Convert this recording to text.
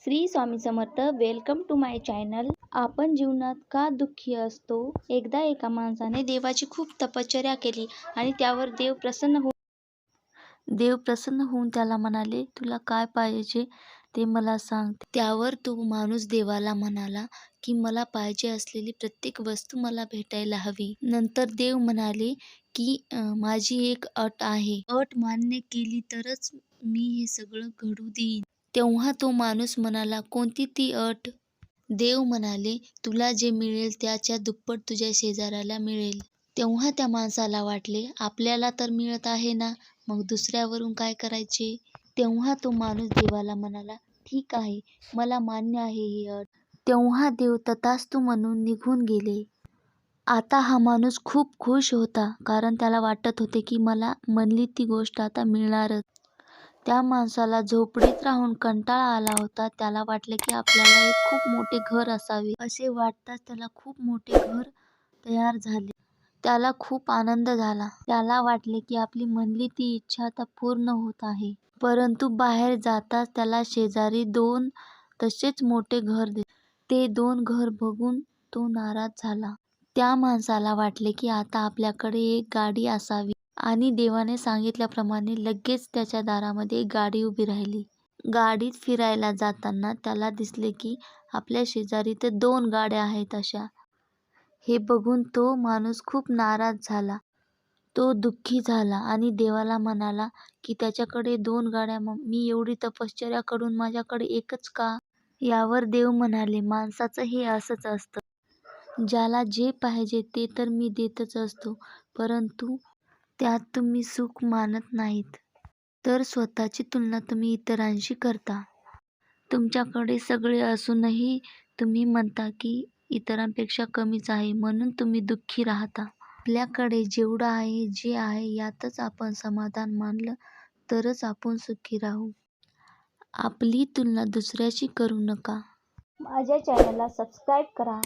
Shri Swami Samarth. Welcome to my channel. आपण जीवनात का दुःखी असतो? एकदा एका माणसाने देवाची खूप तपश्चर्या केली आणि त्यावर देव प्रसन्न होऊन त्याला म्हणाले, तुला काय पाहिजे ते मला सांग. त्यावर तो माणूस देवाला म्हणाला की मला पाहिजे असलेली प्रत्येक वस्तू मला भेटायला हवी. नंतर देव म्हणाले की माझी एक अट आहे. अट मान्य केली तरच मी हे सगळं घडू देईन. तेव्हा तो माणूस म्हणाला, कोणती ती अट? देव म्हणाले, तुला जे मिळेल त्याच्या दुप्पट तुझ्या शेजाऱ्याला मिळेल. तेव्हा त्या माणसाला वाटले, आपल्याला तर मिळत आहे ना, मग दुसऱ्यावरून काय करायचे? तेव्हा तो माणूस देवाला म्हणाला, ठीक आहे, मला मान्य आहे ही अट. तेव्हा देव तथास्तु म्हणून निघून गेले. आता हा माणूस खूप खुश होता, कारण त्याला वाटत होते की मला म्हणली ती गोष्ट आता मिळणारच. त्या माणसाला झोपडीत राहून कंटाळा आला होता. त्याला वाटले की आपल्याला एक खूप मोठे घर असावे. असे वाटताच त्याला खूप मोठे घर तयार झाले. त्याला खूप आनंद झाला. त्याला वाटले की आपली म्हणली ती इच्छा आता पूर्ण होत आहे. परंतु बाहेर जाताच त्याला शेजारी 2 तसेच मोठे घर दिसले. ते 2 घर बघून तो नाराज झाला. त्या माणसाला वाटले की आता आपल्याकडे एक गाडी असावी आणि देवाने सांगितल्याप्रमाणे लगेच त्याच्या दारामध्ये एक गाडी उभी राहिली. गाडीत फिरायला जाताना त्याला दिसले की आपल्या शेजारी तर 2 गाड्या आहेत अशा. हे बघून तो माणूस खूप नाराज झाला. तो दुःखी झाला आणि देवाला म्हणाला की त्याच्याकडे 2 गाड्या, मी एवढी तपश्चर्या करून माझ्याकडे एकच का? यावर देव म्हणाले, माणसाचं हे असंच असतं. ज्याला जे पाहिजे ते तर मी देतच असतो, परंतु त्यात तुम्ही सुख मानत नाहीत. तर स्वतःची तुलना तुम्ही इतरांशी करता. तुमच्याकडे सगळे असूनही तुम्ही म्हणता की इतरांपेक्षा कमीच आहे, म्हणून तुम्ही दुःखी राहता. आपल्याकडे जेवढं आहे, जे आहे यातच आपण समाधान मानलं तरच आपण सुखी राहू. आपली तुलना दुसऱ्याशी करू नका. माझ्या चॅनलला सबस्क्राईब करा.